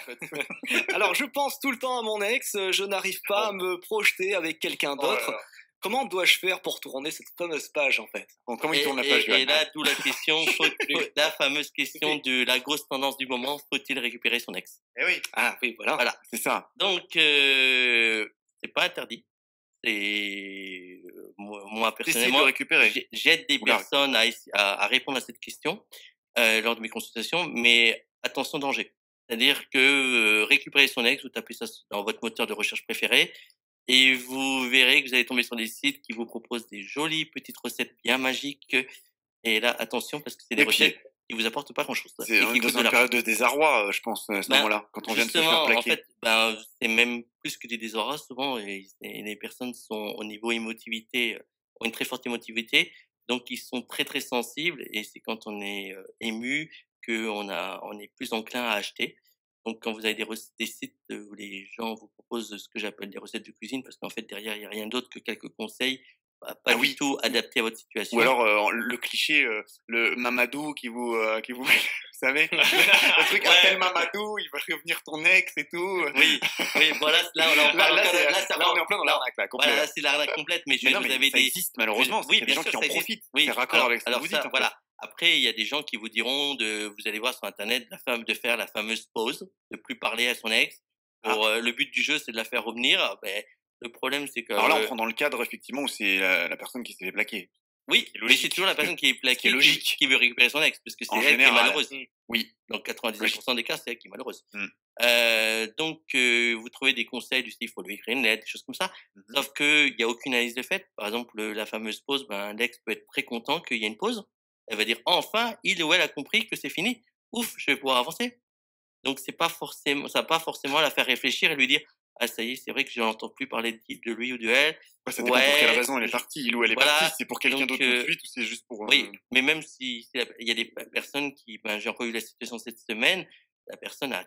fait. Alors, je pense tout le temps à mon ex, je n'arrive pas à me projeter avec quelqu'un d'autre. Comment dois-je faire pour tourner cette fameuse page, en fait? Bon, comment il tourne la page, Et Johan? là, d'où la question, la fameuse question de la grosse tendance du moment, faut-il récupérer son ex? Eh oui, Ah oui, voilà. Voilà. c'est ça. Donc, c'est pas interdit. C'est moi T'essayes de personnellement, récupérer. j'aide des Oula. personnes à répondre à cette question lors de mes consultations, mais attention danger. C'est-à-dire que récupérer son ex, vous tapez ça dans votre moteur de recherche préféré et vous verrez que vous allez tomber sur des sites qui vous proposent des jolies petites recettes bien magiques. Et là, attention parce que c'est des Et puis, recettes qui vous apportent pas grand-chose c'est et on qui est dans coûtent de une l'argent. période de désarroi, je pense, à ce Ben, moment-là, quand on vient de se faire Justement, en plaquer. fait, c'est même plus que du désarroi souvent et les personnes sont au niveau émotivité, ont une très forte émotivité, donc ils sont très, très sensibles et c'est quand on est, ému on est plus enclin à acheter. Donc quand vous avez des sites, où les gens vous proposent ce que j'appelle des recettes de cuisine parce qu'en fait derrière il y a rien d'autre que quelques conseils, pas Ah du oui. tout adaptés à votre situation. Ou alors le cliché, le Mamadou qui vous vous savez? Le truc Ouais. appelle Mamadou, il va revenir ton ex et tout. Oui, voilà, là on en parle Là, encore, c'est là, on est en plein dans l'arnaque là, complet. voilà, là, c'est l'arnaque complète, mais Mais non, vous mais avez ça existe malheureusement, oui, il y a des bien gens sûr, qui en ça existe. profitent. Oui, C'est raccord avec ce que alors vous ça, dites, en fait. voilà. Après, il y a des gens qui vous diront vous allez voir sur internet de faire la fameuse pause, de plus parler à son ex. Le but du jeu, c'est de la faire revenir. Ben, le problème, c'est que Alors là, on prend dans le cadre effectivement où c'est la personne qui s'est fait plaquer. oui, c'est mais logique. c'est toujours la personne qui est plaquée, logique. qui veut récupérer son ex, parce que c'est En elle qui est général. malheureuse. Oui. Dans 99% des cas, c'est elle qui est malheureuse. Mm. Donc, vous trouvez des conseils du style, il faut lui écrire une lettre, des choses comme ça. Mhm. Sauf qu'il n'y a aucune analyse de fait. Par exemple, la fameuse pause, l'ex peut être très content qu'il y ait une pause. Elle va dire, enfin, il ou elle a compris que c'est fini. Ouf, je vais pouvoir avancer. Donc, ça va pas forcément la faire réfléchir et lui dire, ah, ça y est, c'est vrai que je n'entends plus parler de lui ou de elle. Ouais, ça dépend pour quelle raison elle est partie. Il ou elle est Voilà. partie. C'est pour quelqu'un Donc, d'autre tout de suite ou c'est juste pour. Oui, mais même si il y a des personnes qui, j'ai encore eu la situation cette semaine, la personne a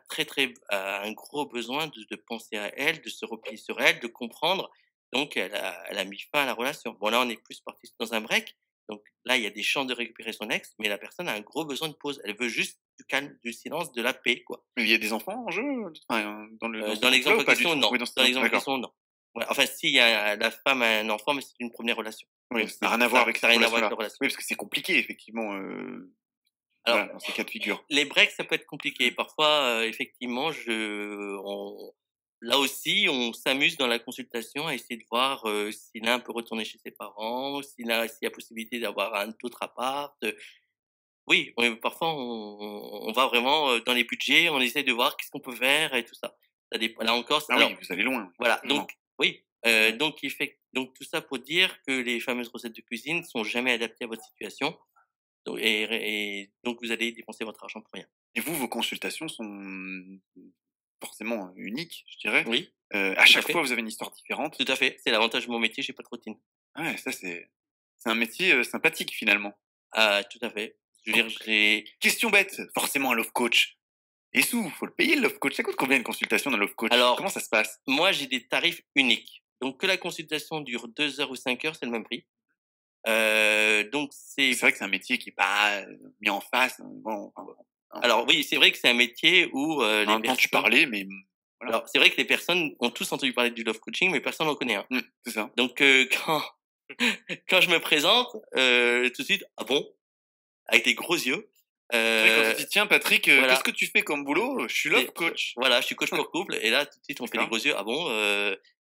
un gros besoin de penser à elle, de se replier sur elle, de comprendre. Donc, elle a mis fin à la relation. Bon, là, on est plus parti dans un break. Donc, là, il y a des chances de récupérer son ex, mais la personne a un gros besoin de pause. Elle veut juste du calme, du silence, de la paix, quoi. Mais il y a des enfants en jeu Dans l'exemple en question, non. Oui, Dans l'exemple en question, non. Ouais, enfin, si, la femme a un enfant, mais c'est une première relation. Oui, Donc, ça n'a rien à voir avec ça cette n'a rien à voir relation-là. avec la relation. Oui, parce que c'est compliqué effectivement. Alors, Voilà, dans ces cas de figure. les breaks, ça peut être compliqué. Parfois, effectivement, là aussi, on s'amuse dans la consultation à essayer de voir si l'un peut retourner chez ses parents, s'il y a possibilité d'avoir un autre appart. Oui, parfois, on va vraiment dans les budgets, on essaie de voir qu'est-ce qu'on peut faire et tout ça. Ça dépend. Là encore, Ah alors, oui, vous allez loin. voilà. Vraiment. Donc, oui. Donc, tout ça pour dire que les fameuses recettes de cuisine sont jamais adaptées à votre situation. Et donc, vous allez dépenser votre argent pour rien. Et vous, vos consultations sont forcément uniques, je dirais. Oui, À chaque fois, vous avez une histoire différente. tout à fait. C'est l'avantage de mon métier, j'ai pas de routine. Ah ouais, ça c'est un métier sympathique finalement. Ah, tout à fait. Je veux dire, Question bête, forcément un love coach. Et sous, faut le payer le love coach. Ça coûte combien une consultation d'un love coach? Alors, comment ça se passe? moi, j'ai des tarifs uniques. Donc, que la consultation dure 2 heures ou 5 heures, c'est le même prix. Donc, C'est vrai que c'est un métier qui est pas mis en face. Bon, alors oui, c'est vrai que c'est un métier où en même temps, tu parlais, mais voilà. Alors, c'est vrai que les personnes ont tous entendu parler du love coaching, mais personne n'en connaît un. C'est ça. Donc, quand je me présente, tout de suite, ah bon? Avec des gros yeux. Quand tu dis, tiens, Patrick, voilà. qu'est-ce que tu fais comme boulot? Je suis love coach. Voilà, je suis coach pour couple. Et là, tout de suite, on fait des gros yeux. Ah bon?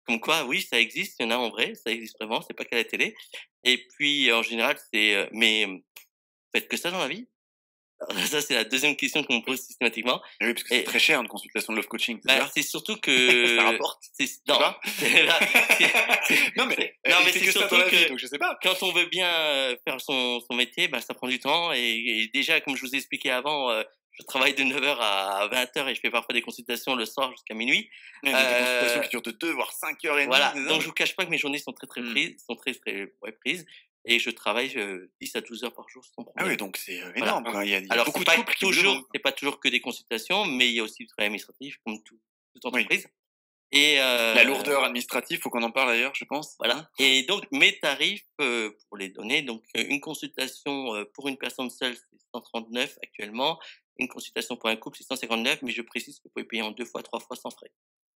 Comme quoi, oui, ça existe. Il y en a en vrai. Ça existe vraiment. C'est pas qu'à la télé. Et puis, en général, c'est, mais faites que ça dans la vie? Alors, ça, c'est la deuxième question qu'on me pose systématiquement. Et oui, parce que c'est très cher une consultation de love coaching. C'est surtout que ça rapporte. Non, non mais c'est surtout que donc je sais pas. Quand on veut bien faire son métier, ça prend du temps et déjà comme je vous ai expliqué avant, je travaille de 9h à 20h et je fais parfois des consultations le soir jusqu'à minuit. Il y a des consultations qui durent de 2 voire 5h30. Voilà, donc je vous cache pas que mes journées sont très prises, prises et je travaille 10 à 12 heures par jour sans problème. Ah oui, donc c'est énorme. Voilà. Il y a Alors beaucoup de couples c'est pas toujours que des consultations, mais il y a aussi du travail administratif comme toute entreprise. Et la lourdeur administrative, faut qu'on en parle d'ailleurs, je pense. Voilà. Et donc mes tarifs pour les donner, donc une consultation pour une personne seule c'est 139 actuellement une consultation pour un couple, c'est 159, mais je précise que vous pouvez payer en 2 fois, 3 fois sans frais.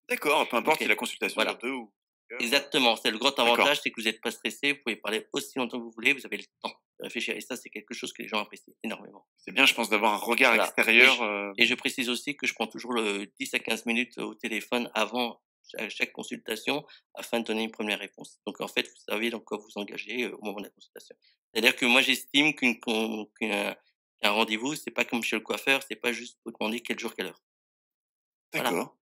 D'accord, peu importe OK. si la consultation Voilà. dure 2 ou Exactement, c'est le grand D'accord. avantage, c'est que vous n'êtes pas stressé, vous pouvez parler aussi longtemps que vous voulez, vous avez le temps de réfléchir et ça, c'est quelque chose que les gens apprécient énormément. c'est bien, je pense, d'avoir un regard Voilà. extérieur, Et je précise aussi que je prends toujours le 10 à 15 minutes au téléphone avant chaque consultation afin de donner une première réponse. Donc en fait, vous savez dans quoi vous engagez au moment de la consultation. C'est-à-dire que moi, j'estime qu'un rendez-vous, c'est pas comme chez le coiffeur, c'est pas juste pour demander quel jour, quelle heure. Voilà. d'accord.